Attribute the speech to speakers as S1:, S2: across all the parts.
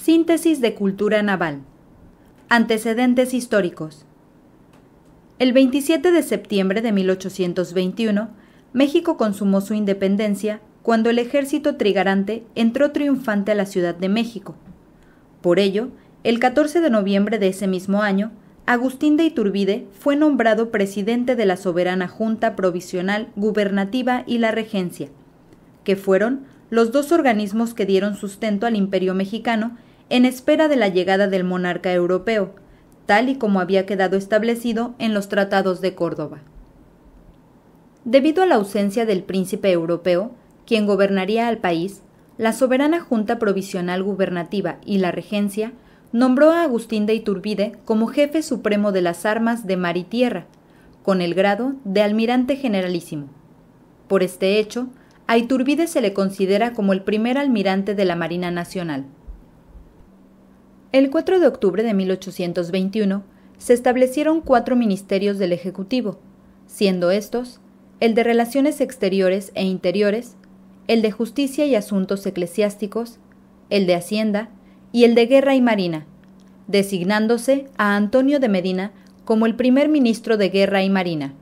S1: Síntesis de cultura naval. Antecedentes históricos. El 27 de septiembre de 1821, México consumó su independencia cuando el ejército trigarante entró triunfante a la Ciudad de México. Por ello, el 14 de noviembre de ese mismo año, Agustín de Iturbide fue nombrado presidente de la Soberana Junta Provisional Gubernativa y la Regencia, que fueron los dos organismos que dieron sustento al Imperio mexicano en espera de la llegada del monarca europeo, tal y como había quedado establecido en los tratados de Córdoba. Debido a la ausencia del príncipe europeo, quien gobernaría al país, la Soberana Junta Provisional Gubernativa y la Regencia nombró a Agustín de Iturbide como jefe supremo de las armas de mar y tierra, con el grado de almirante generalísimo. Por este hecho, a Iturbide se le considera como el primer almirante de la Marina Nacional. El 4 de octubre de 1821 se establecieron 4 ministerios del Ejecutivo, siendo estos el de Relaciones Exteriores e Interiores, el de Justicia y Asuntos Eclesiásticos, el de Hacienda y el de Guerra y Marina, designándose a Antonio de Medina como el primer ministro de Guerra y Marina.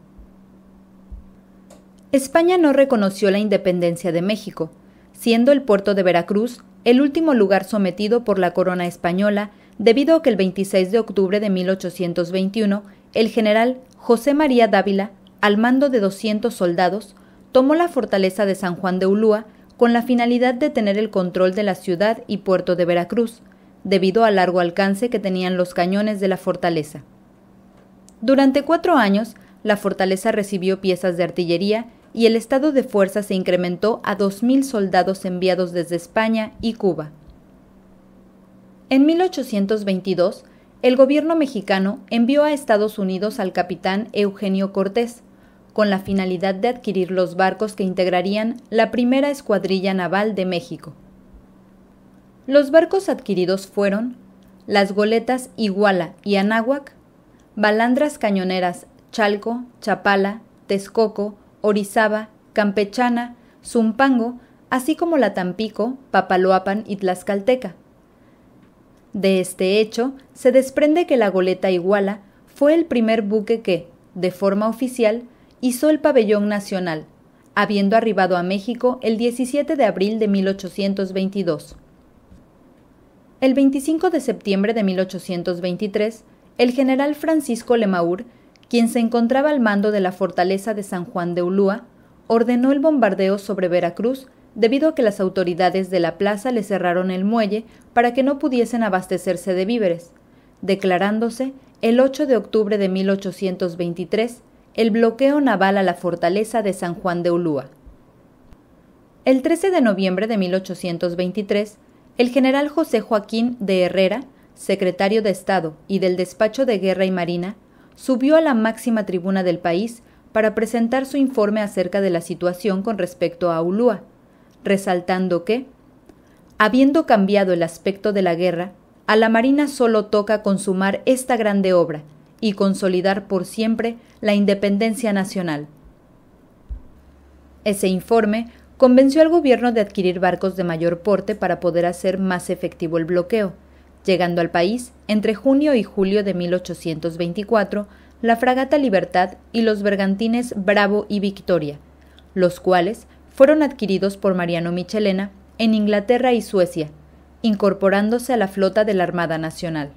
S1: España no reconoció la independencia de México, siendo el puerto de Veracruz el último lugar sometido por la corona española debido a que el 26 de octubre de 1821 el general José María Dávila, al mando de 200 soldados, tomó la fortaleza de San Juan de Ulúa con la finalidad de tener el control de la ciudad y puerto de Veracruz, debido al largo alcance que tenían los cañones de la fortaleza. Durante 4 años, la fortaleza recibió piezas de artillería y el estado de fuerza se incrementó a 2.000 soldados enviados desde España y Cuba. En 1822, el gobierno mexicano envió a Estados Unidos al capitán Eugenio Cortés, con la finalidad de adquirir los barcos que integrarían la primera escuadrilla naval de México. Los barcos adquiridos fueron las goletas Iguala y Anáhuac, balandras cañoneras Chalco, Chapala, Texcoco, Orizaba, Campechana, Zumpango, así como la Tampico, Papaloapan y Tlaxcalteca. De este hecho, se desprende que la goleta Iguala fue el primer buque que, de forma oficial, izó el pabellón nacional, habiendo arribado a México el 17 de abril de 1822. El 25 de septiembre de 1823, el general Francisco Lemaur, quien se encontraba al mando de la fortaleza de San Juan de Ulúa, ordenó el bombardeo sobre Veracruz debido a que las autoridades de la plaza le cerraron el muelle para que no pudiesen abastecerse de víveres, declarándose el 8 de octubre de 1823 el bloqueo naval a la fortaleza de San Juan de Ulúa. El 13 de noviembre de 1823, el general José Joaquín de Herrera, secretario de Estado y del Despacho de Guerra y Marina, subió a la máxima tribuna del país para presentar su informe acerca de la situación con respecto a Ulúa, resaltando que, habiendo cambiado el aspecto de la guerra, a la Marina solo toca consumar esta grande obra y consolidar por siempre la independencia nacional. Ese informe convenció al gobierno de adquirir barcos de mayor porte para poder hacer más efectivo el bloqueo, llegando al país entre junio y julio de 1824 la fragata Libertad y los bergantines Bravo y Victoria, los cuales fueron adquiridos por Mariano Michelena en Inglaterra y Suecia, incorporándose a la flota de la Armada Nacional.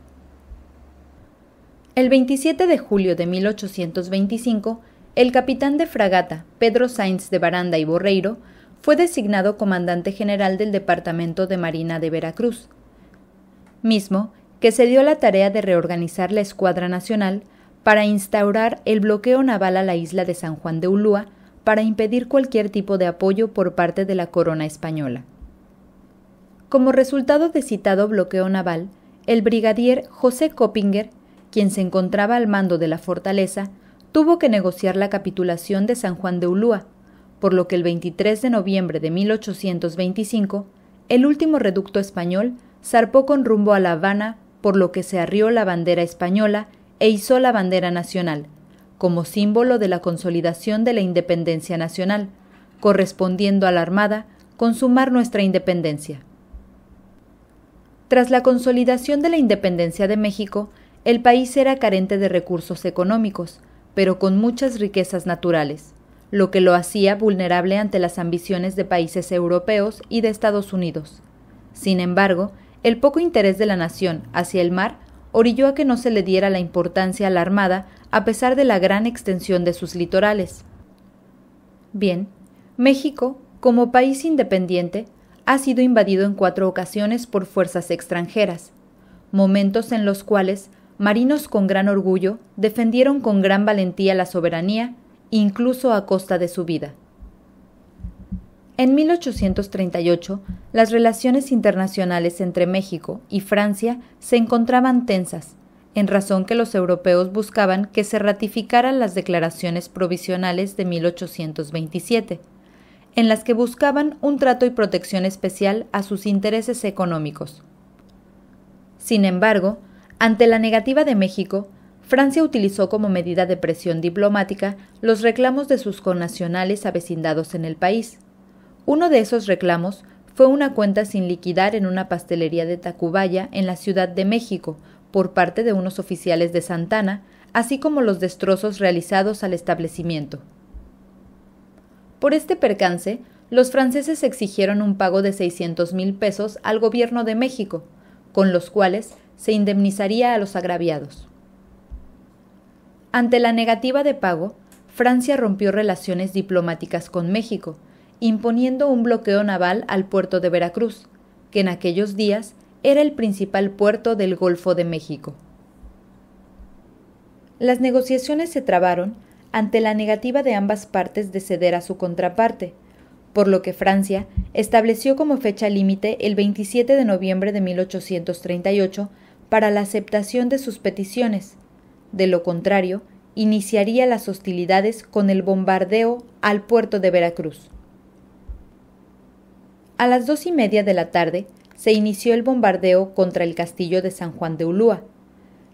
S1: El 27 de julio de 1825, el capitán de fragata Pedro Sainz de Baranda y Borreiro fue designado comandante general del Departamento de Marina de Veracruz, mismo que se dio la tarea de reorganizar la escuadra nacional para instaurar el bloqueo naval a la isla de San Juan de Ulúa para impedir cualquier tipo de apoyo por parte de la corona española. Como resultado de citado bloqueo naval, el brigadier José Coppinger, quien se encontraba al mando de la fortaleza, tuvo que negociar la capitulación de San Juan de Ulúa, por lo que el 23 de noviembre de 1825, el último reducto español zarpó con rumbo a La Habana, por lo que se arrió la bandera española e izó la bandera nacional, como símbolo de la consolidación de la independencia nacional, correspondiendo a la Armada consumar nuestra independencia. Tras la consolidación de la independencia de México, el país era carente de recursos económicos, pero con muchas riquezas naturales, lo que lo hacía vulnerable ante las ambiciones de países europeos y de Estados Unidos. Sin embargo, el poco interés de la nación hacia el mar orilló a que no se le diera la importancia a la armada a pesar de la gran extensión de sus litorales. Bien, México, como país independiente, ha sido invadido en 4 ocasiones por fuerzas extranjeras, momentos en los cuales marinos con gran orgullo defendieron con gran valentía la soberanía, incluso a costa de su vida. En 1838, las relaciones internacionales entre México y Francia se encontraban tensas, en razón que los europeos buscaban que se ratificaran las declaraciones provisionales de 1827, en las que buscaban un trato y protección especial a sus intereses económicos. Sin embargo, ante la negativa de México, Francia utilizó como medida de presión diplomática los reclamos de sus connacionales avecindados en el país. Uno de esos reclamos fue una cuenta sin liquidar en una pastelería de Tacubaya en la Ciudad de México por parte de unos oficiales de Santa Anna, así como los destrozos realizados al establecimiento. Por este percance, los franceses exigieron un pago de 600,000 pesos al gobierno de México, con los cuales se indemnizaría a los agraviados. Ante la negativa de pago, Francia rompió relaciones diplomáticas con México, imponiendo un bloqueo naval al puerto de Veracruz, que en aquellos días era el principal puerto del Golfo de México. Las negociaciones se trabaron ante la negativa de ambas partes de ceder a su contraparte, por lo que Francia estableció como fecha límite el 27 de noviembre de 1838 para la aceptación de sus peticiones. De lo contrario, iniciaría las hostilidades con el bombardeo al puerto de Veracruz. A las 2:30 de la tarde se inició el bombardeo contra el castillo de San Juan de Ulúa,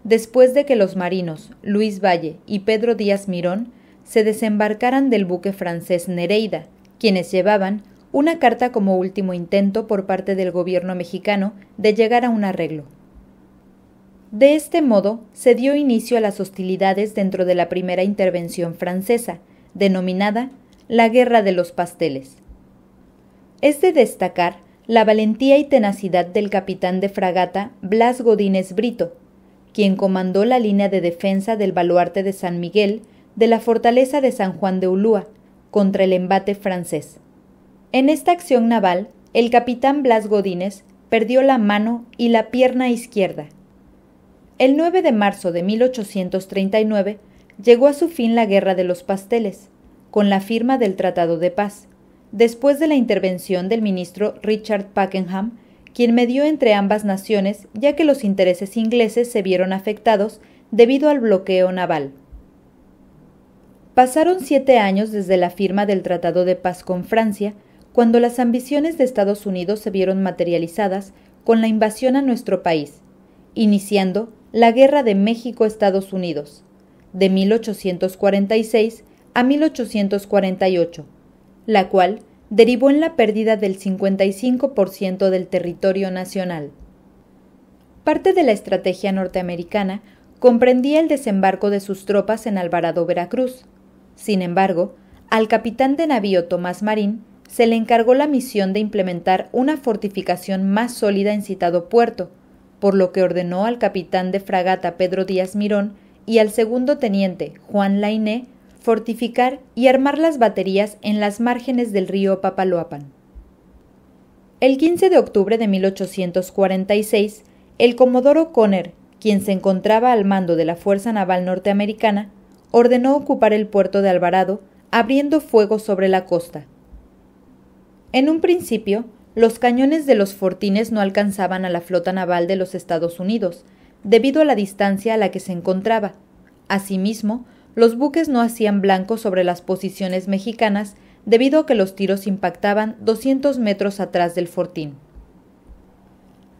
S1: después de que los marinos Luis Valle y Pedro Díaz Mirón se desembarcaran del buque francés Nereida, quienes llevaban una carta como último intento por parte del gobierno mexicano de llegar a un arreglo. De este modo se dio inicio a las hostilidades dentro de la primera intervención francesa, denominada la Guerra de los Pasteles. Es de destacar la valentía y tenacidad del capitán de fragata Blas Godínez Brito, quien comandó la línea de defensa del baluarte de San Miguel de la fortaleza de San Juan de Ulúa contra el embate francés. En esta acción naval, el capitán Blas Godínez perdió la mano y la pierna izquierda. El 9 de marzo de 1839 llegó a su fin la Guerra de los Pasteles, con la firma del Tratado de Paz, después de la intervención del ministro Richard Pakenham, quien medió entre ambas naciones ya que los intereses ingleses se vieron afectados debido al bloqueo naval. Pasaron 7 años desde la firma del Tratado de Paz con Francia, cuando las ambiciones de Estados Unidos se vieron materializadas con la invasión a nuestro país, iniciando la Guerra de México-Estados Unidos, de 1846 a 1848, la cual derivó en la pérdida del 55% del territorio nacional. Parte de la estrategia norteamericana comprendía el desembarco de sus tropas en Alvarado, Veracruz. Sin embargo, al capitán de navío Tomás Marín se le encargó la misión de implementar una fortificación más sólida en citado puerto, por lo que ordenó al capitán de fragata Pedro Díaz Mirón y al segundo teniente Juan Lainé fortificar y armar las baterías en las márgenes del río Papaloapan. El 15 de octubre de 1846, el comodoro Conner, quien se encontraba al mando de la Fuerza Naval Norteamericana, ordenó ocupar el puerto de Alvarado, abriendo fuego sobre la costa. En un principio, los cañones de los fortines no alcanzaban a la flota naval de los Estados Unidos, debido a la distancia a la que se encontraba. Asimismo, los buques no hacían blanco sobre las posiciones mexicanas debido a que los tiros impactaban 200 metros atrás del fortín.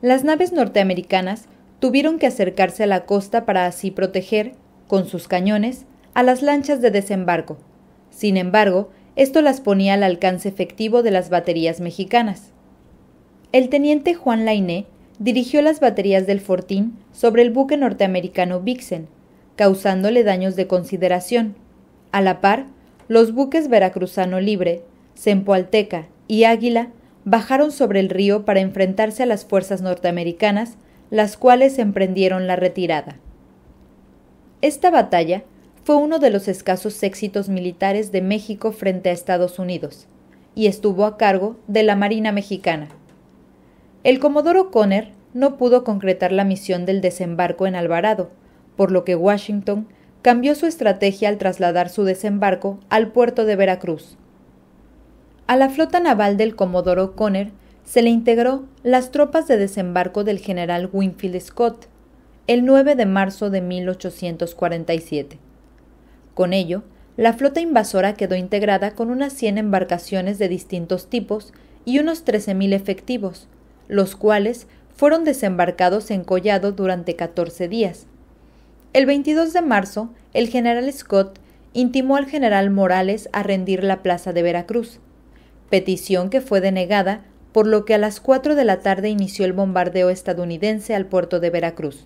S1: Las naves norteamericanas tuvieron que acercarse a la costa para así proteger, con sus cañones, a las lanchas de desembarco. Sin embargo, esto las ponía al alcance efectivo de las baterías mexicanas. El teniente Juan Lainé dirigió las baterías del Fortín sobre el buque norteamericano Vixen, causándole daños de consideración. A la par, los buques Veracruzano Libre, Zempoalteca y Águila bajaron sobre el río para enfrentarse a las fuerzas norteamericanas, las cuales emprendieron la retirada. Esta batalla fue uno de los escasos éxitos militares de México frente a Estados Unidos, y estuvo a cargo de la Marina Mexicana. El comodoro Conner no pudo concretar la misión del desembarco en Alvarado, por lo que Washington cambió su estrategia al trasladar su desembarco al puerto de Veracruz. A la flota naval del comodoro Conner se le integró las tropas de desembarco del general Winfield Scott, el 9 de marzo de 1847. Con ello, la flota invasora quedó integrada con unas 100 embarcaciones de distintos tipos y unos 13,000 efectivos, los cuales fueron desembarcados en Collado durante 14 días. El 22 de marzo, el general Scott intimó al general Morales a rendir la plaza de Veracruz, petición que fue denegada, por lo que a las 4 de la tarde inició el bombardeo estadounidense al puerto de Veracruz.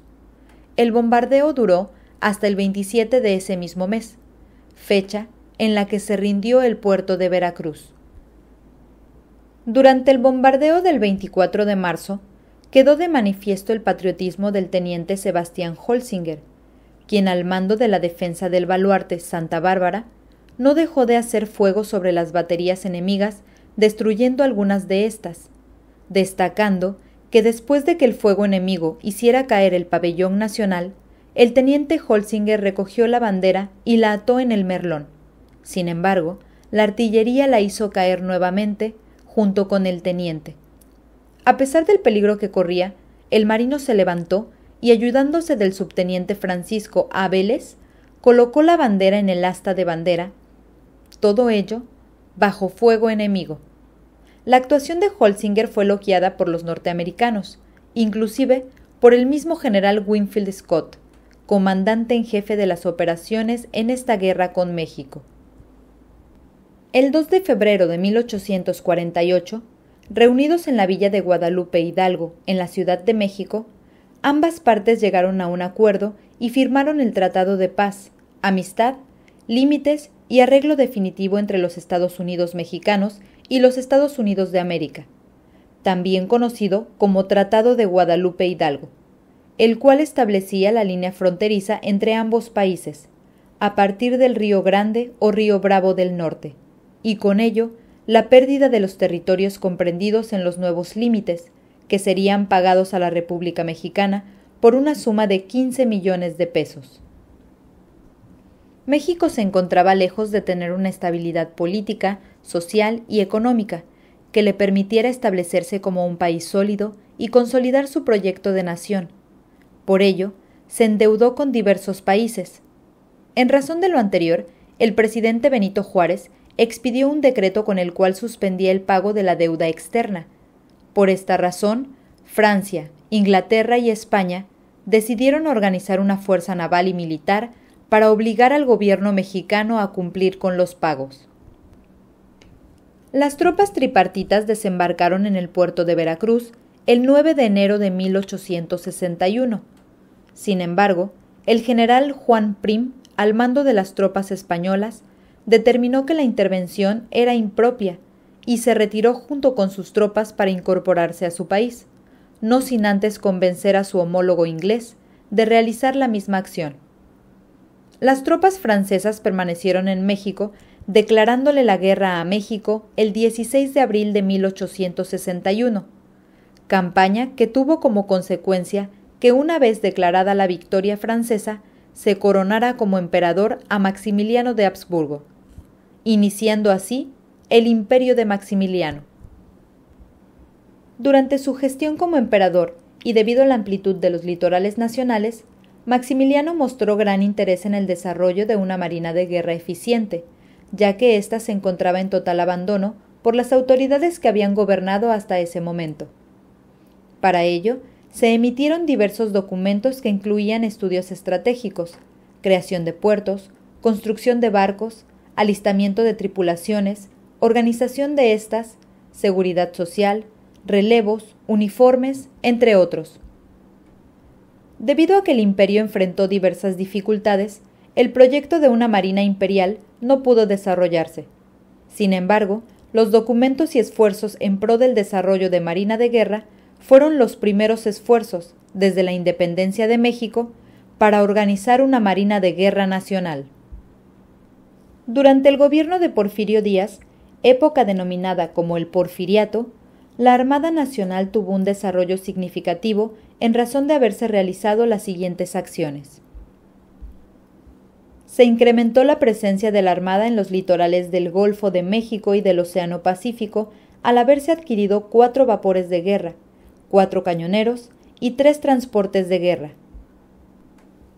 S1: El bombardeo duró hasta el 27 de ese mismo mes, fecha en la que se rindió el puerto de Veracruz. Durante el bombardeo del 24 de marzo, quedó de manifiesto el patriotismo del teniente Sebastián Holsinger, quien al mando de la defensa del baluarte Santa Bárbara, no dejó de hacer fuego sobre las baterías enemigas, destruyendo algunas de estas, destacando que después de que el fuego enemigo hiciera caer el pabellón nacional, el teniente Holsinger recogió la bandera y la ató en el merlón. Sin embargo, la artillería la hizo caer nuevamente, junto con el teniente. A pesar del peligro que corría, el marino se levantó y, ayudándose del subteniente Francisco A. Vélez, colocó la bandera en el asta de bandera, todo ello bajo fuego enemigo. La actuación de Holsinger fue elogiada por los norteamericanos, inclusive por el mismo general Winfield Scott, comandante en jefe de las operaciones en esta guerra con México. El 2 de febrero de 1848, reunidos en la villa de Guadalupe Hidalgo, en la Ciudad de México, ambas partes llegaron a un acuerdo y firmaron el Tratado de Paz, Amistad, Límites y Arreglo definitivo entre los Estados Unidos mexicanos y los Estados Unidos de América, también conocido como Tratado de Guadalupe Hidalgo, el cual establecía la línea fronteriza entre ambos países, a partir del Río Grande o Río Bravo del Norte, y con ello la pérdida de los territorios comprendidos en los nuevos límites, que serían pagados a la República Mexicana por una suma de 15 millones de pesos. México se encontraba lejos de tener una estabilidad política, social y económica que le permitiera establecerse como un país sólido y consolidar su proyecto de nación. Por ello, se endeudó con diversos países. En razón de lo anterior, el presidente Benito Juárez expidió un decreto con el cual suspendía el pago de la deuda externa. Por esta razón, Francia, Inglaterra y España decidieron organizar una fuerza naval y militar para obligar al gobierno mexicano a cumplir con los pagos. Las tropas tripartitas desembarcaron en el puerto de Veracruz el 9 de enero de 1861. Sin embargo, el general Juan Prim, al mando de las tropas españolas, determinó que la intervención era impropia y se retiró junto con sus tropas para incorporarse a su país, no sin antes convencer a su homólogo inglés de realizar la misma acción. Las tropas francesas permanecieron en México, declarándole la guerra a México el 16 de abril de 1861, campaña que tuvo como consecuencia que una vez declarada la victoria francesa, se coronara como emperador a Maximiliano de Habsburgo, iniciando así el imperio de Maximiliano. Durante su gestión como emperador, y debido a la amplitud de los litorales nacionales, Maximiliano mostró gran interés en el desarrollo de una marina de guerra eficiente, ya que ésta se encontraba en total abandono por las autoridades que habían gobernado hasta ese momento. Para ello, se emitieron diversos documentos que incluían estudios estratégicos, creación de puertos, construcción de barcos, alistamiento de tripulaciones, organización de estas, seguridad social, relevos, uniformes, entre otros. Debido a que el imperio enfrentó diversas dificultades, el proyecto de una marina imperial no pudo desarrollarse. Sin embargo, los documentos y esfuerzos en pro del desarrollo de marina de guerra fueron los primeros esfuerzos, desde la independencia de México, para organizar una marina de guerra nacional. Durante el gobierno de Porfirio Díaz, época denominada como el Porfiriato, la Armada Nacional tuvo un desarrollo significativo en razón de haberse realizado las siguientes acciones. Se incrementó la presencia de la Armada en los litorales del Golfo de México y del Océano Pacífico al haberse adquirido 4 vapores de guerra, 4 cañoneros y 3 transportes de guerra.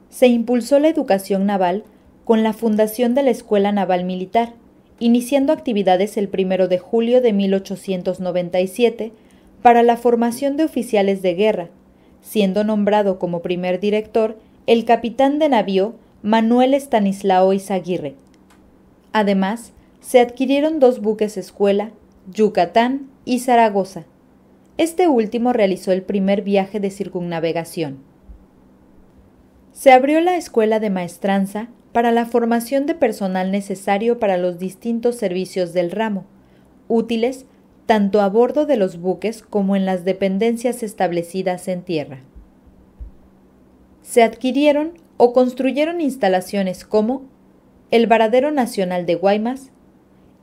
S1: Se impulsó la educación naval con la fundación de la Escuela Naval Militar, iniciando actividades el 1 de julio de 1897 para la formación de oficiales de guerra, siendo nombrado como primer director el capitán de navío Manuel Estanislao Izaguirre. Además, se adquirieron 2 buques escuela, Yucatán y Zaragoza. Este último realizó el primer viaje de circunnavegación. Se abrió la Escuela de Maestranza para la formación de personal necesario para los distintos servicios del ramo, útiles tanto a bordo de los buques como en las dependencias establecidas en tierra. Se adquirieron o construyeron instalaciones como el Varadero Nacional de Guaymas,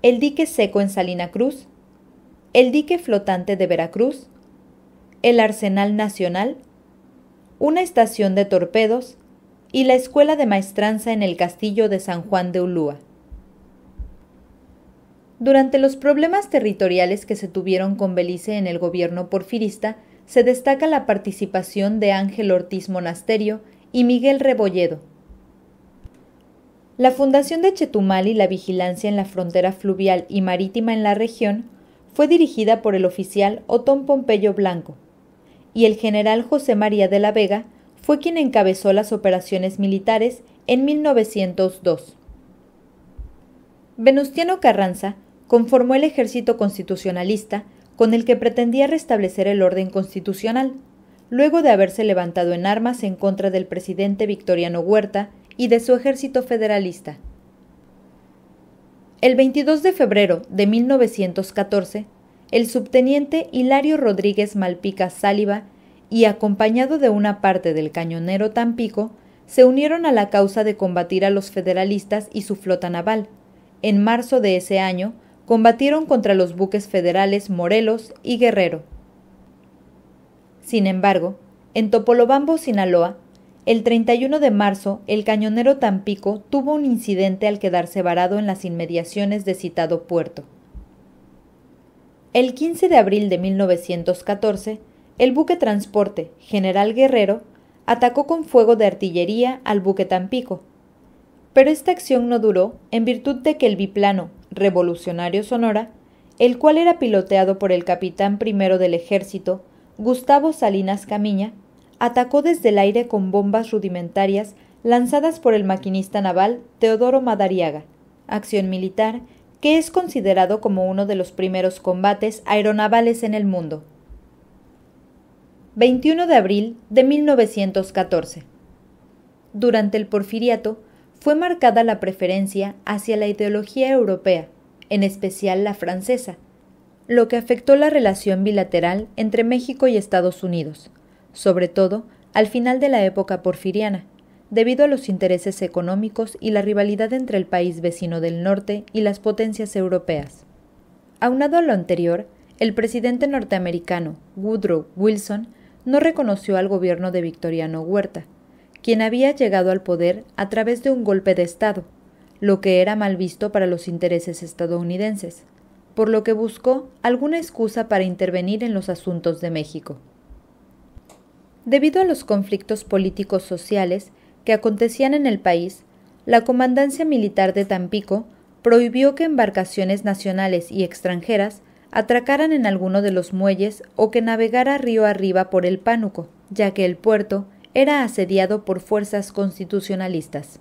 S1: el Dique Seco en Salina Cruz, el Dique Flotante de Veracruz, el Arsenal Nacional, una estación de torpedos y la Escuela de Maestranza en el Castillo de San Juan de Ulúa. Durante los problemas territoriales que se tuvieron con Belice en el gobierno porfirista, se destaca la participación de Ángel Ortiz Monasterio y Miguel Rebolledo. La fundación de Chetumal y la vigilancia en la frontera fluvial y marítima en la región fue dirigida por el oficial Otón Pompeyo Blanco, y el general José María de la Vega fue quien encabezó las operaciones militares en 1902. Venustiano Carranza conformó el ejército constitucionalista con el que pretendía restablecer el orden constitucional, luego de haberse levantado en armas en contra del presidente Victoriano Huerta y de su ejército federalista. El 22 de febrero de 1914, el subteniente Hilario Rodríguez Malpica Sáliva y acompañado de una parte del cañonero Tampico, se unieron a la causa de combatir a los federalistas y su flota naval. En marzo de ese año, combatieron contra los buques federales Morelos y Guerrero. Sin embargo, en Topolobampo, Sinaloa, el 31 de marzo, el cañonero Tampico tuvo un incidente al quedarse varado en las inmediaciones de citado puerto. El 15 de abril de 1914, el buque transporte General Guerrero atacó con fuego de artillería al buque Tampico, pero esta acción no duró en virtud de que el biplano Revolucionario Sonora, el cual era piloteado por el capitán primero del ejército, Gustavo Salinas Camiña, atacó desde el aire con bombas rudimentarias lanzadas por el maquinista naval Teodoro Madariaga, acción militar que es considerado como uno de los primeros combates aeronavales en el mundo. 21 de abril de 1914. Durante el Porfiriato fue marcada la preferencia hacia la ideología europea, en especial la francesa, lo que afectó la relación bilateral entre México y Estados Unidos, sobre todo al final de la época porfiriana, debido a los intereses económicos y la rivalidad entre el país vecino del norte y las potencias europeas. Aunado a lo anterior, el presidente norteamericano Woodrow Wilson no reconoció al gobierno de Victoriano Huerta, quien había llegado al poder a través de un golpe de Estado, lo que era mal visto para los intereses estadounidenses, por lo que buscó alguna excusa para intervenir en los asuntos de México. Debido a los conflictos políticos sociales que acontecían en el país, la Comandancia Militar de Tampico prohibió que embarcaciones nacionales y extranjeras atracaran en alguno de los muelles o que navegara río arriba por el Pánuco, ya que el puerto era asediado por fuerzas constitucionalistas.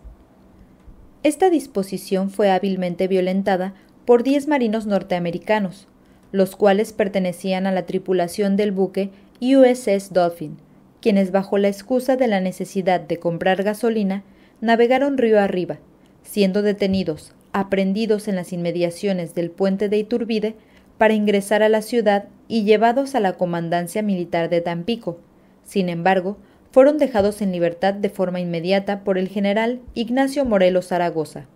S1: Esta disposición fue hábilmente violentada por 10 marinos norteamericanos, los cuales pertenecían a la tripulación del buque USS Dolphin, quienes bajo la excusa de la necesidad de comprar gasolina, navegaron río arriba, siendo detenidos, aprehendidos en las inmediaciones del puente de Iturbide para ingresar a la ciudad y llevados a la comandancia militar de Tampico. Sin embargo, fueron dejados en libertad de forma inmediata por el general Ignacio Morelos Zaragoza.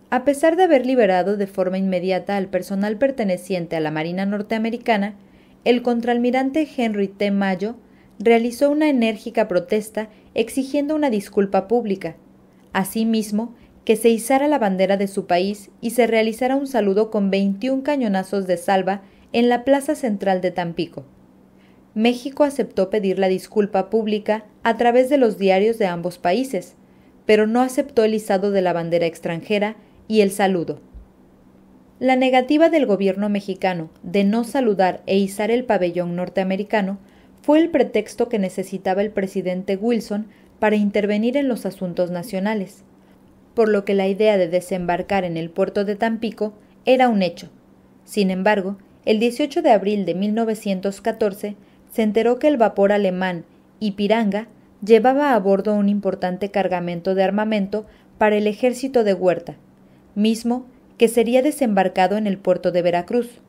S1: A pesar de haber liberado de forma inmediata al personal perteneciente a la Marina norteamericana, el contraalmirante Henry T. Mayo realizó una enérgica protesta exigiendo una disculpa pública, asimismo que se izara la bandera de su país y se realizara un saludo con 21 cañonazos de salva en la plaza central de Tampico. México aceptó pedir la disculpa pública a través de los diarios de ambos países, pero no aceptó el izado de la bandera extranjera y el saludo. La negativa del gobierno mexicano de no saludar e izar el pabellón norteamericano fue el pretexto que necesitaba el presidente Wilson para intervenir en los asuntos nacionales, por lo que la idea de desembarcar en el puerto de Tampico era un hecho. Sin embargo, el 18 de abril de 1914 se enteró que el vapor alemán Ipiranga llevaba a bordo un importante cargamento de armamento para el ejército de Huerta, mismo que sería desembarcado en el puerto de Veracruz,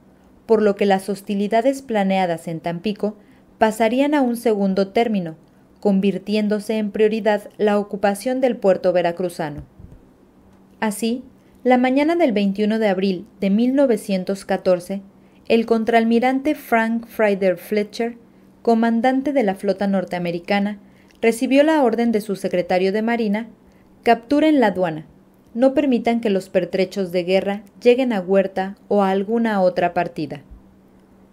S1: por lo que las hostilidades planeadas en Tampico pasarían a un segundo término, convirtiéndose en prioridad la ocupación del puerto veracruzano. Así, la mañana del 21 de abril de 1914, el contraalmirante Frank Frieder Fletcher, comandante de la flota norteamericana, recibió la orden de su secretario de Marina: capturen la aduana, no permitan que los pertrechos de guerra lleguen a Huerta o a alguna otra partida.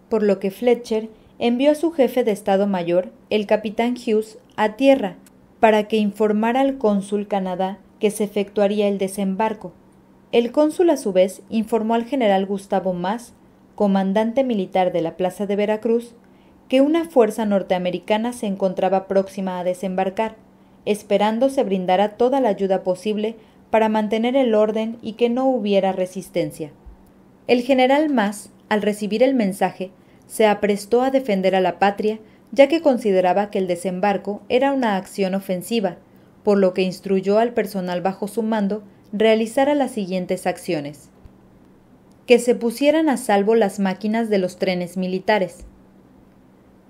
S1: Por lo que Fletcher envió a su jefe de Estado Mayor, el capitán Hughes, a tierra para que informara al cónsul Canadá que se efectuaría el desembarco. El cónsul, a su vez, informó al general Gustavo Mas, comandante militar de la plaza de Veracruz, que una fuerza norteamericana se encontraba próxima a desembarcar, esperando se brindara toda la ayuda posible para mantener el orden y que no hubiera resistencia. El general Mas, al recibir el mensaje, se aprestó a defender a la patria, ya que consideraba que el desembarco era una acción ofensiva, por lo que instruyó al personal bajo su mando realizara las siguientes acciones: que se pusieran a salvo las máquinas de los trenes militares,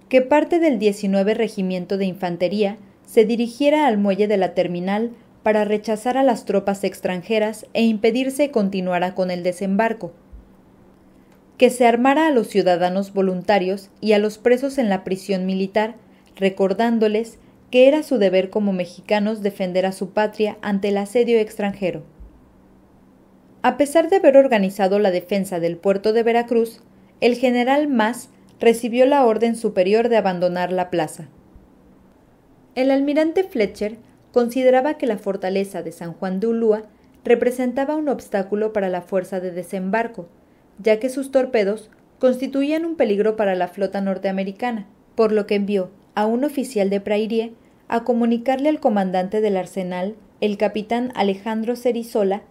S1: que parte del 19 Regimiento de Infantería se dirigiera al muelle de la terminal para rechazar a las tropas extranjeras e impedirse continuara con el desembarco, que se armara a los ciudadanos voluntarios y a los presos en la prisión militar, recordándoles que era su deber como mexicanos defender a su patria ante el asedio extranjero. A pesar de haber organizado la defensa del puerto de Veracruz, el general Mas recibió la orden superior de abandonar la plaza. El almirante Fletcher consideraba que la fortaleza de San Juan de Ulúa representaba un obstáculo para la fuerza de desembarco, ya que sus torpedos constituían un peligro para la flota norteamericana, por lo que envió a un oficial de Prairie a comunicarle al comandante del arsenal, el capitán Alejandro Cerizola,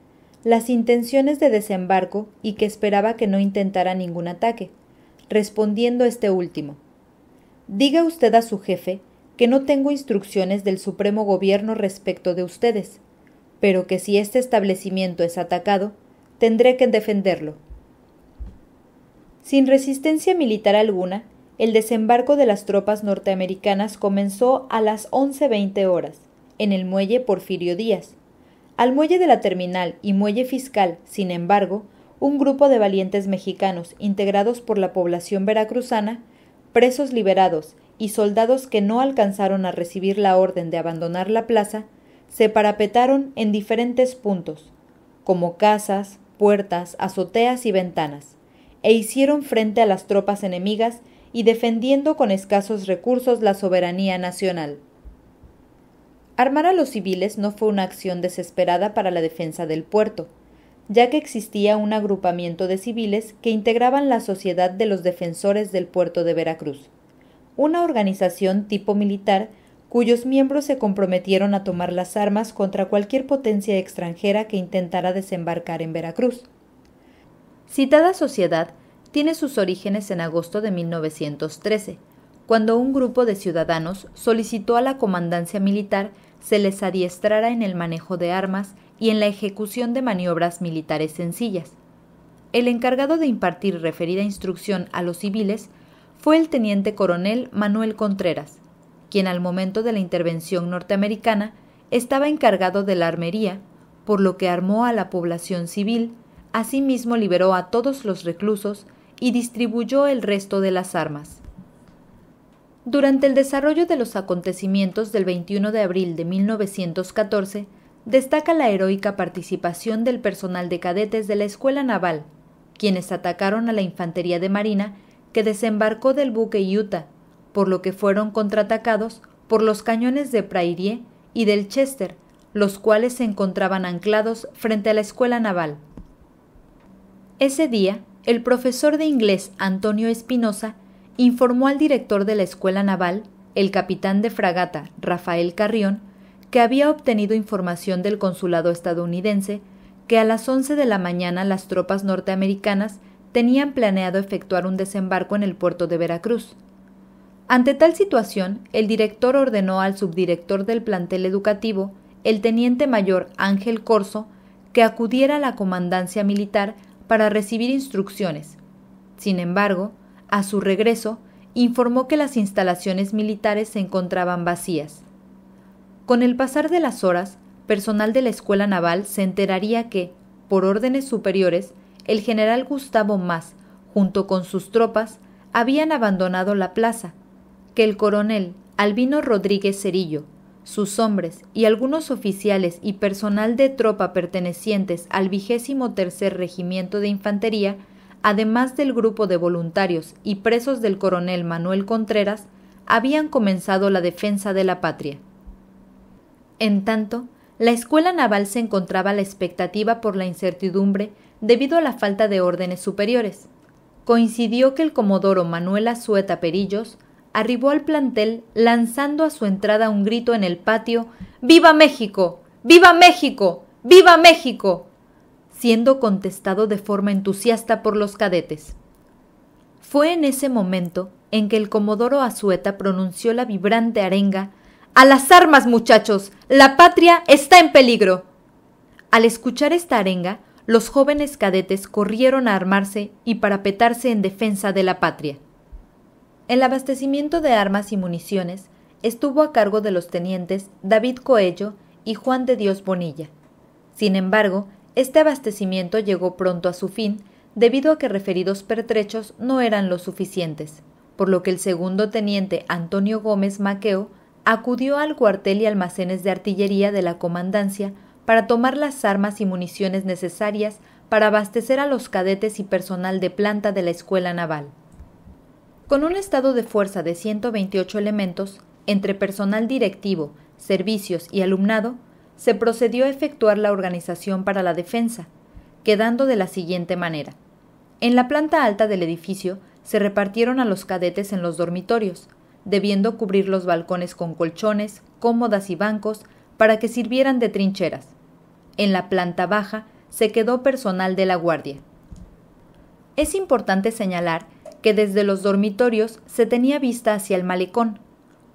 S1: las intenciones de desembarco y que esperaba que no intentara ningún ataque, respondiendo este último: «Diga usted a su jefe que no tengo instrucciones del Supremo Gobierno respecto de ustedes, pero que si este establecimiento es atacado, tendré que defenderlo». Sin resistencia militar alguna, el desembarco de las tropas norteamericanas comenzó a las 11:20 horas, en el muelle Porfirio Díaz. Al muelle de la terminal y muelle fiscal, sin embargo, un grupo de valientes mexicanos integrados por la población veracruzana, presos liberados y soldados que no alcanzaron a recibir la orden de abandonar la plaza, se parapetaron en diferentes puntos, como casas, puertas, azoteas y ventanas, e hicieron frente a las tropas enemigas y defendiendo con escasos recursos la soberanía nacional. Armar a los civiles no fue una acción desesperada para la defensa del puerto, ya que existía un agrupamiento de civiles que integraban la Sociedad de los Defensores del Puerto de Veracruz, una organización tipo militar cuyos miembros se comprometieron a tomar las armas contra cualquier potencia extranjera que intentara desembarcar en Veracruz. Citada sociedad tiene sus orígenes en agosto de 1913, cuando un grupo de ciudadanos solicitó a la comandancia militar se les adiestrara en el manejo de armas y en la ejecución de maniobras militares sencillas. El encargado de impartir referida instrucción a los civiles fue el teniente coronel Manuel Contreras, quien al momento de la intervención norteamericana estaba encargado de la armería, por lo que armó a la población civil, asimismo liberó a todos los reclusos y distribuyó el resto de las armas. Durante el desarrollo de los acontecimientos del 21 de abril de 1914, destaca la heroica participación del personal de cadetes de la Escuela Naval, quienes atacaron a la infantería de marina que desembarcó del buque Utah, por lo que fueron contraatacados por los cañones de Prairie y del Chester, los cuales se encontraban anclados frente a la Escuela Naval. Ese día, el profesor de inglés Antonio Espinosa informó al director de la Escuela Naval, el capitán de fragata Rafael Carrión, que había obtenido información del consulado estadounidense que a las 11 de la mañana las tropas norteamericanas tenían planeado efectuar un desembarco en el puerto de Veracruz. Ante tal situación, el director ordenó al subdirector del plantel educativo, el teniente mayor Ángel Corzo, que acudiera a la comandancia militar para recibir instrucciones. Sin embargo, a su regreso, informó que las instalaciones militares se encontraban vacías. Con el pasar de las horas, personal de la Escuela Naval se enteraría que, por órdenes superiores, el general Gustavo Mas, junto con sus tropas, habían abandonado la plaza, que el coronel Albino Rodríguez Cerillo, sus hombres y algunos oficiales y personal de tropa pertenecientes al 23º Regimiento de Infantería, además del grupo de voluntarios y presos del coronel Manuel Contreras, habían comenzado la defensa de la patria. En tanto, la Escuela Naval se encontraba a la expectativa por la incertidumbre debido a la falta de órdenes superiores. Coincidió que el comodoro Manuel Azueta Perillos arribó al plantel lanzando a su entrada un grito en el patio: ¡Viva México! ¡Viva México! ¡Viva México!, siendo contestado de forma entusiasta por los cadetes. Fue en ese momento en que el comodoro Azueta pronunció la vibrante arenga: ¡A las armas, muchachos! ¡La patria está en peligro! Al escuchar esta arenga, los jóvenes cadetes corrieron a armarse y parapetarse en defensa de la patria. El abastecimiento de armas y municiones estuvo a cargo de los tenientes David Coello y Juan de Dios Bonilla. Sin embargo, este abastecimiento llegó pronto a su fin debido a que referidos pertrechos no eran lo suficientes, por lo que el segundo teniente Antonio Gómez Maqueo acudió al cuartel y almacenes de artillería de la comandancia para tomar las armas y municiones necesarias para abastecer a los cadetes y personal de planta de la Escuela Naval. Con un estado de fuerza de 128 elementos, entre personal directivo, servicios y alumnado, se procedió a efectuar la organización para la defensa, quedando de la siguiente manera. En la planta alta del edificio se repartieron a los cadetes en los dormitorios, debiendo cubrir los balcones con colchones, cómodas y bancos para que sirvieran de trincheras. En la planta baja se quedó personal de la guardia. Es importante señalar que desde los dormitorios se tenía vista hacia el malecón,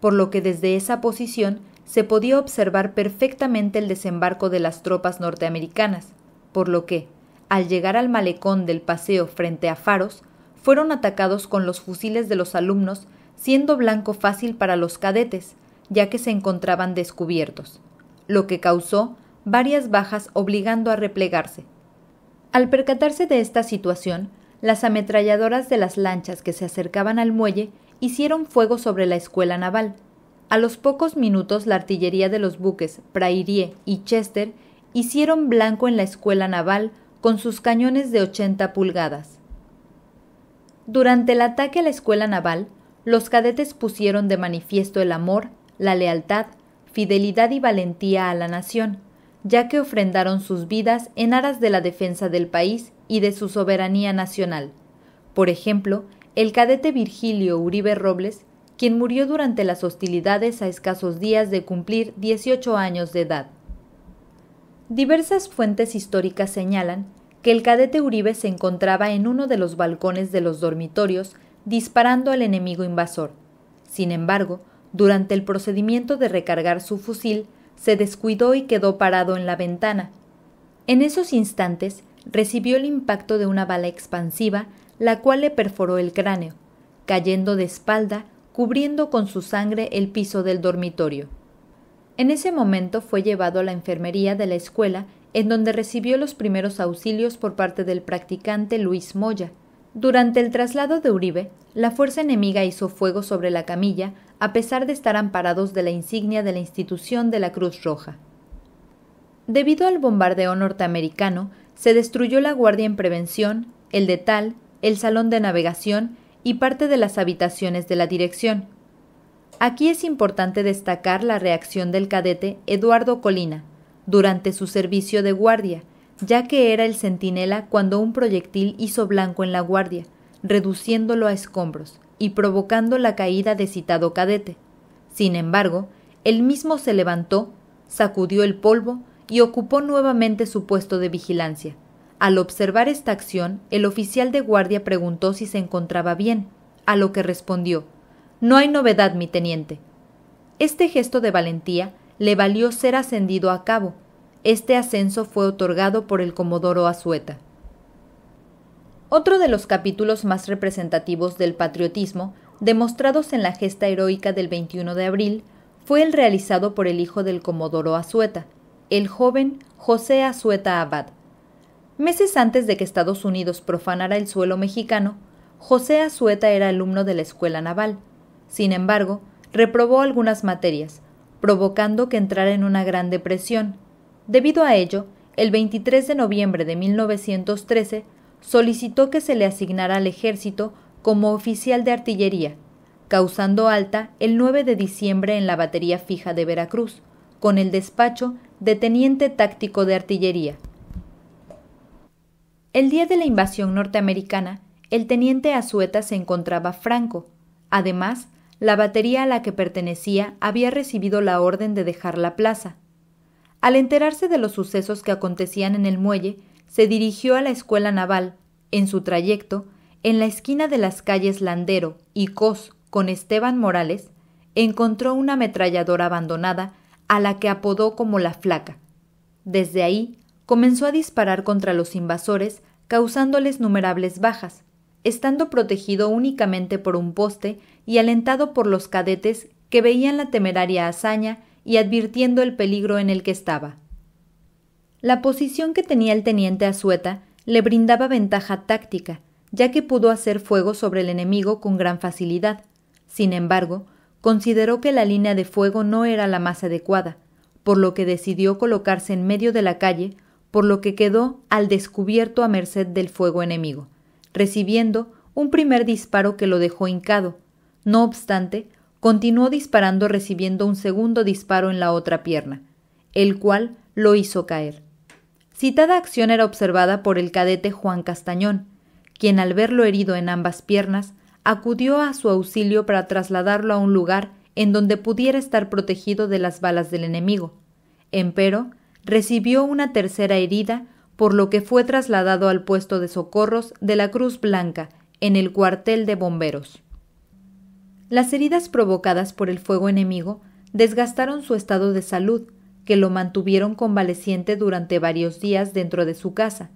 S1: por lo que desde esa posición se podía observar perfectamente el desembarco de las tropas norteamericanas, por lo que, al llegar al malecón del paseo frente a Faros, fueron atacados con los fusiles de los alumnos, siendo blanco fácil para los cadetes, ya que se encontraban descubiertos, lo que causó varias bajas obligando a replegarse. Al percatarse de esta situación, las ametralladoras de las lanchas que se acercaban al muelle hicieron fuego sobre la Escuela Naval. A los pocos minutos la artillería de los buques Prairie y Chester hicieron blanco en la Escuela Naval con sus cañones de 80 pulgadas. Durante el ataque a la Escuela Naval, los cadetes pusieron de manifiesto el amor, la lealtad, fidelidad y valentía a la nación, ya que ofrendaron sus vidas en aras de la defensa del país y de su soberanía nacional. Por ejemplo, el cadete Virgilio Uribe Robles, quien murió durante las hostilidades a escasos días de cumplir 18 años de edad. Diversas fuentes históricas señalan que el cadete Uribe se encontraba en uno de los balcones de los dormitorios disparando al enemigo invasor. Sin embargo, durante el procedimiento de recargar su fusil, se descuidó y quedó parado en la ventana. En esos instantes, recibió el impacto de una bala expansiva, la cual le perforó el cráneo, cayendo de espalda, cubriendo con su sangre el piso del dormitorio. En ese momento fue llevado a la enfermería de la escuela, en donde recibió los primeros auxilios por parte del practicante Luis Moya. Durante el traslado de Uribe, la fuerza enemiga hizo fuego sobre la camilla, a pesar de estar amparados de la insignia de la institución de la Cruz Roja. Debido al bombardeo norteamericano, se destruyó la guardia en prevención, el detal, el salón de navegación y parte de las habitaciones de la dirección. Aquí es importante destacar la reacción del cadete Eduardo Colina durante su servicio de guardia, ya que era el centinela cuando un proyectil hizo blanco en la guardia, reduciéndolo a escombros y provocando la caída de citado cadete. Sin embargo, él mismo se levantó, sacudió el polvo y ocupó nuevamente su puesto de vigilancia. Al observar esta acción, el oficial de guardia preguntó si se encontraba bien, a lo que respondió: «No hay novedad, mi teniente». Este gesto de valentía le valió ser ascendido a cabo. Este ascenso fue otorgado por el comodoro Azueta. Otro de los capítulos más representativos del patriotismo, demostrados en la gesta heroica del 21 de abril, fue el realizado por el hijo del comodoro Azueta, el joven José Azueta Abad. Meses antes de que Estados Unidos profanara el suelo mexicano, José Azueta era alumno de la Escuela Naval. Sin embargo, reprobó algunas materias, provocando que entrara en una gran depresión. Debido a ello, el 23 de noviembre de 1913 solicitó que se le asignara al ejército como oficial de artillería, causando alta el 9 de diciembre en la batería fija de Veracruz, con el despacho de teniente táctico de artillería. El día de la invasión norteamericana, el teniente Azueta se encontraba franco. Además, la batería a la que pertenecía había recibido la orden de dejar la plaza. Al enterarse de los sucesos que acontecían en el muelle, se dirigió a la escuela naval. En su trayecto, en la esquina de las calles Landero y Cos con Esteban Morales, encontró una ametralladora abandonada a la que apodó como la Flaca. Desde ahí, comenzó a disparar contra los invasores, causándoles numerables bajas, estando protegido únicamente por un poste y alentado por los cadetes que veían la temeraria hazaña y advirtiendo el peligro en el que estaba. La posición que tenía el teniente Azueta le brindaba ventaja táctica, ya que pudo hacer fuego sobre el enemigo con gran facilidad. Sin embargo, consideró que la línea de fuego no era la más adecuada, por lo que decidió colocarse en medio de la calle, por lo que quedó al descubierto a merced del fuego enemigo, recibiendo un primer disparo que lo dejó hincado. No obstante, continuó disparando recibiendo un segundo disparo en la otra pierna, el cual lo hizo caer. Citada acción era observada por el cadete Juan Castañón, quien al verlo herido en ambas piernas, acudió a su auxilio para trasladarlo a un lugar en donde pudiera estar protegido de las balas del enemigo. Empero, recibió una tercera herida, por lo que fue trasladado al puesto de socorros de la Cruz Blanca, en el cuartel de bomberos. Las heridas provocadas por el fuego enemigo desgastaron su estado de salud, que lo mantuvieron convaleciente durante varios días dentro de su casa.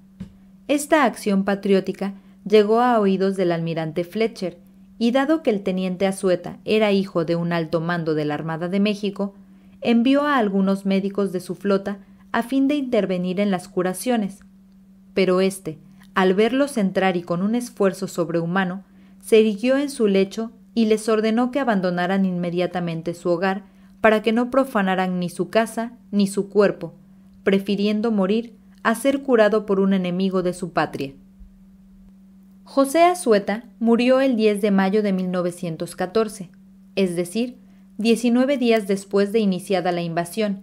S1: Esta acción patriótica llegó a oídos del almirante Fletcher, y dado que el teniente Azueta era hijo de un alto mando de la Armada de México, envió a algunos médicos de su flota a fin de intervenir en las curaciones. Pero éste, al verlos entrar y con un esfuerzo sobrehumano, se irguió en su lecho y les ordenó que abandonaran inmediatamente su hogar para que no profanaran ni su casa ni su cuerpo, prefiriendo morir a ser curado por un enemigo de su patria. José Azueta murió el 10 de mayo de 1914, es decir, 19 días después de iniciada la invasión.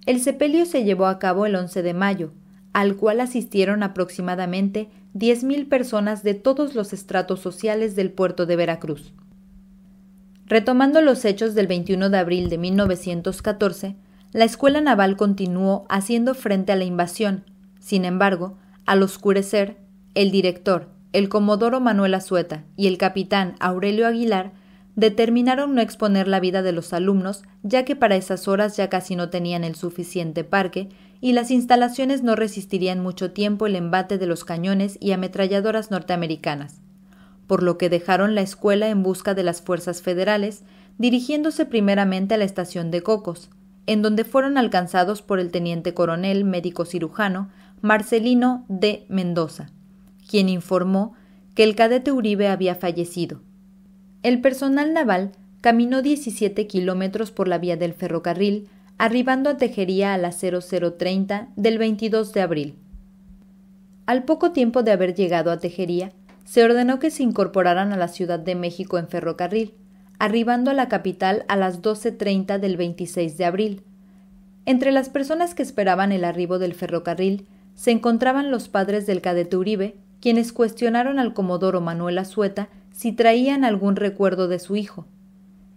S1: El sepelio se llevó a cabo el 11 de mayo, al cual asistieron aproximadamente 10,000 personas de todos los estratos sociales del puerto de Veracruz. Retomando los hechos del 21 de abril de 1914, la Escuela Naval continuó haciendo frente a la invasión. Sin embargo, Al oscurecer, el director, el comodoro Manuel Azueta y el capitán Aurelio Aguilar determinaron no exponer la vida de los alumnos, ya que para esas horas ya casi no tenían el suficiente parque y las instalaciones no resistirían mucho tiempo el embate de los cañones y ametralladoras norteamericanas, por lo que dejaron la escuela en busca de las fuerzas federales, dirigiéndose primeramente a la estación de Cocos, en donde fueron alcanzados por el teniente coronel médico cirujano Marcelino D. Mendoza, quien informó que el cadete Uribe había fallecido. El personal naval caminó 17 kilómetros por la vía del ferrocarril, arribando a Tejería a las 00:30 del 22 de abril. Al poco tiempo de haber llegado a Tejería, se ordenó que se incorporaran a la Ciudad de México en ferrocarril, arribando a la capital a las 12:30 del 26 de abril. Entre las personas que esperaban el arribo del ferrocarril se encontraban los padres del cadete Uribe, quienes cuestionaron al comodoro Manuel Azueta si traían algún recuerdo de su hijo.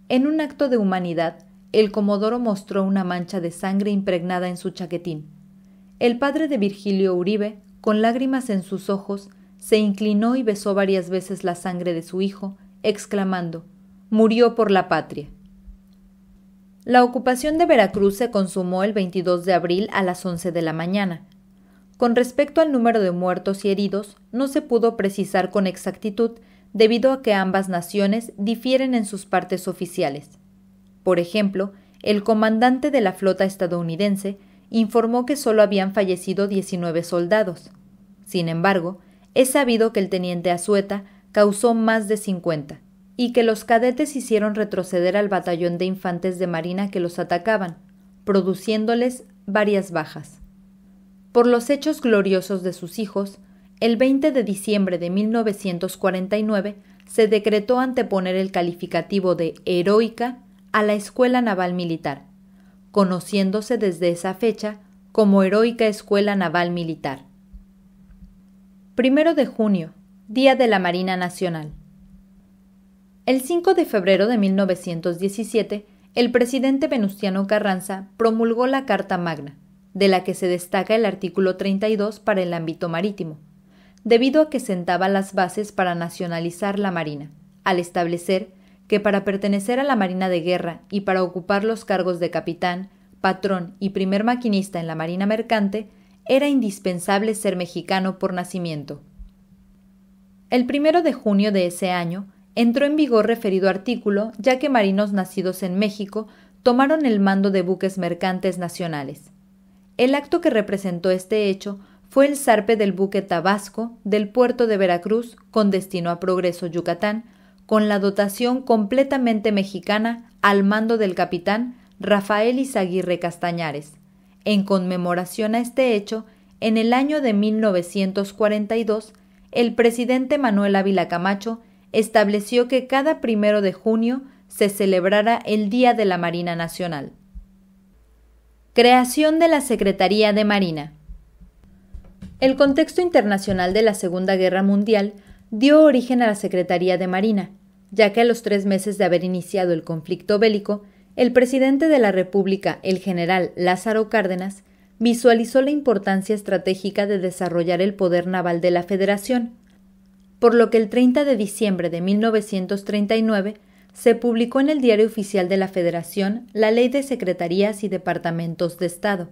S1: En un acto de humanidad, el comodoro mostró una mancha de sangre impregnada en su chaquetín. El padre de Virgilio Uribe, con lágrimas en sus ojos, se inclinó y besó varias veces la sangre de su hijo, exclamando: «Murió por la patria». La ocupación de Veracruz se consumó el 22 de abril a las 11 de la mañana. Con respecto al número de muertos y heridos, no se pudo precisar con exactitud debido a que ambas naciones difieren en sus partes oficiales. Por ejemplo, el comandante de la flota estadounidense informó que solo habían fallecido 19 soldados. Sin embargo, es sabido que el teniente Azueta causó más de 50 y que los cadetes hicieron retroceder al batallón de infantes de marina que los atacaban, produciéndoles varias bajas. Por los hechos gloriosos de sus hijos, el 20 de diciembre de 1949 se decretó anteponer el calificativo de heroica a la Escuela Naval Militar, conociéndose desde esa fecha como Heroica Escuela Naval Militar. 1 de junio, Día de la Marina Nacional. El 5 de febrero de 1917, el presidente Venustiano Carranza promulgó la Carta Magna, de la que se destaca el artículo 32 para el ámbito marítimo, debido a que sentaba las bases para nacionalizar la Marina, al establecer que para pertenecer a la Marina de Guerra y para ocupar los cargos de capitán, patrón y primer maquinista en la Marina Mercante, era indispensable ser mexicano por nacimiento. El 1 de junio de ese año entró en vigor referido artículo, ya que marinos nacidos en México tomaron el mando de buques mercantes nacionales. El acto que representó este hecho fue el zarpe del buque Tabasco del puerto de Veracruz con destino a Progreso, Yucatán, con la dotación completamente mexicana al mando del capitán Rafael Izaguirre Castañares. En conmemoración a este hecho, en el año de 1942, el presidente Manuel Ávila Camacho estableció que cada 1 de junio se celebrara el Día de la Marina Nacional. Creación de la Secretaría de Marina. El contexto internacional de la Segunda Guerra Mundial dio origen a la Secretaría de Marina, ya que a los 3 meses de haber iniciado el conflicto bélico, el presidente de la República, el general Lázaro Cárdenas, visualizó la importancia estratégica de desarrollar el poder naval de la Federación, por lo que el 30 de diciembre de 1939 se publicó en el Diario Oficial de la Federación la Ley de Secretarías y Departamentos de Estado,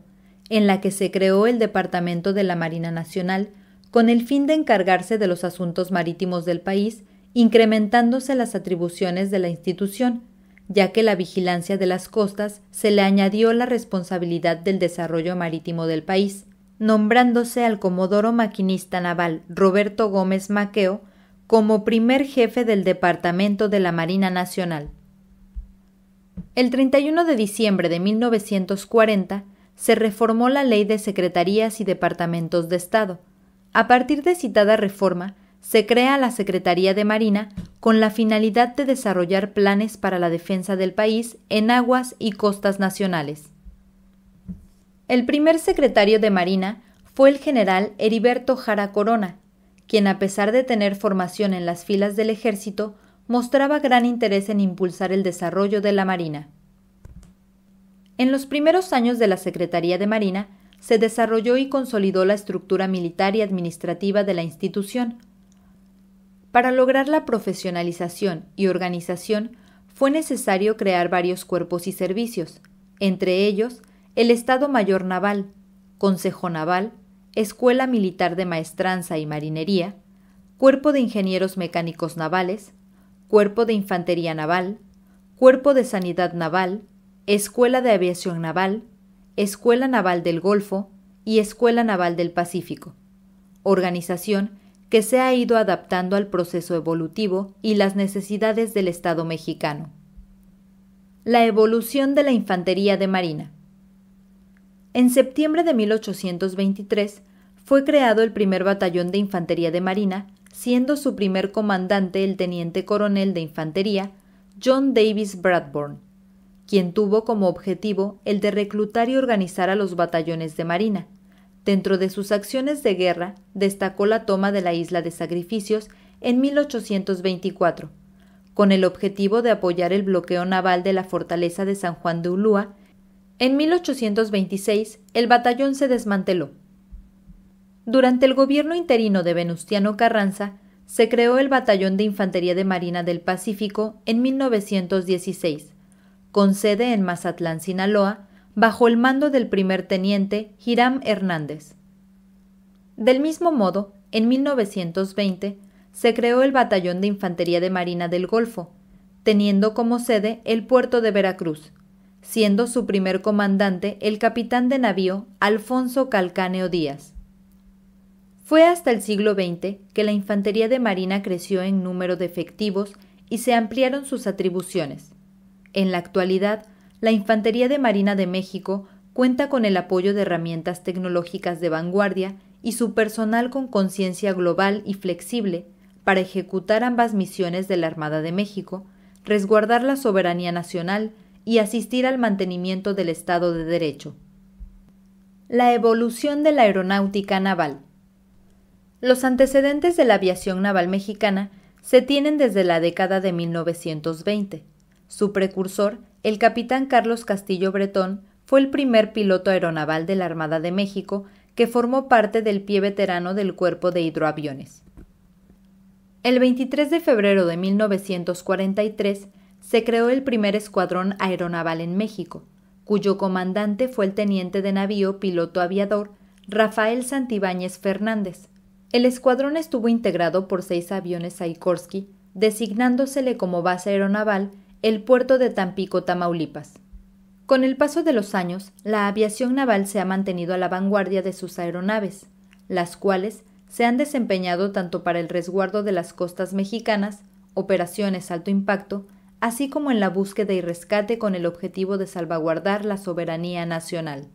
S1: en la que se creó el Departamento de la Marina Nacional con el fin de encargarse de los asuntos marítimos del país, incrementándose las atribuciones de la institución, ya que la vigilancia de las costas se le añadió la responsabilidad del desarrollo marítimo del país, nombrándose al comodoro maquinista naval Roberto Gómez Maqueo como primer jefe del Departamento de la Marina Nacional. El 31 de diciembre de 1940 se reformó la Ley de Secretarías y Departamentos de Estado. A partir de citada reforma, se crea la Secretaría de Marina con la finalidad de desarrollar planes para la defensa del país en aguas y costas nacionales. El primer secretario de Marina fue el general Heriberto Jara Corona, quien a pesar de tener formación en las filas del ejército, mostraba gran interés en impulsar el desarrollo de la Marina. En los primeros años de la Secretaría de Marina, se desarrolló y consolidó la estructura militar y administrativa de la institución. Para lograr la profesionalización y organización, fue necesario crear varios cuerpos y servicios, entre ellos el Estado Mayor Naval, Consejo Naval, Escuela Militar de Maestranza y Marinería, Cuerpo de Ingenieros Mecánicos Navales, Cuerpo de Infantería Naval, Cuerpo de Sanidad Naval, Escuela de Aviación Naval, Escuela Naval del Golfo y Escuela Naval del Pacífico, organización que se ha ido adaptando al proceso evolutivo y las necesidades del Estado mexicano. La evolución de la Infantería de Marina. En septiembre de 1823 fue creado el primer batallón de Infantería de Marina, siendo su primer comandante el teniente coronel de Infantería, John Davis Bradburn, quien tuvo como objetivo el de reclutar y organizar a los batallones de Marina. Dentro de sus acciones de guerra destacó la toma de la Isla de Sacrificios en 1824, con el objetivo de apoyar el bloqueo naval de la fortaleza de San Juan de Ulúa. En 1826 el batallón se desmanteló. Durante el gobierno interino de Venustiano Carranza, se creó el Batallón de Infantería de Marina del Pacífico en 1916, con sede en Mazatlán, Sinaloa, bajo el mando del primer teniente Hiram Hernández. Del mismo modo, en 1920 se creó el Batallón de Infantería de Marina del Golfo, teniendo como sede el puerto de Veracruz, siendo su primer comandante el capitán de navío Alfonso Calcáneo Díaz. Fue hasta el siglo XX que la Infantería de Marina creció en número de efectivos y se ampliaron sus atribuciones. En la actualidad, la Infantería de Marina de México cuenta con el apoyo de herramientas tecnológicas de vanguardia y su personal con conciencia global y flexible para ejecutar ambas misiones de la Armada de México, resguardar la soberanía nacional y asistir al mantenimiento del Estado de Derecho. La evolución de la aeronáutica naval. Los antecedentes de la aviación naval mexicana se tienen desde la década de 1920. Su precursor, el capitán Carlos Castillo Bretón, fue el primer piloto aeronaval de la Armada de México que formó parte del pie veterano del Cuerpo de Hidroaviones. El 23 de febrero de 1943 se creó el primer escuadrón aeronaval en México, cuyo comandante fue el teniente de navío piloto aviador Rafael Santibáñez Fernández. El escuadrón estuvo integrado por 6 aviones Sikorsky, designándosele como base aeronaval el puerto de Tampico, Tamaulipas. Con el paso de los años, la aviación naval se ha mantenido a la vanguardia de sus aeronaves, las cuales se han desempeñado tanto para el resguardo de las costas mexicanas, operaciones alto impacto, así como en la búsqueda y rescate con el objetivo de salvaguardar la soberanía nacional.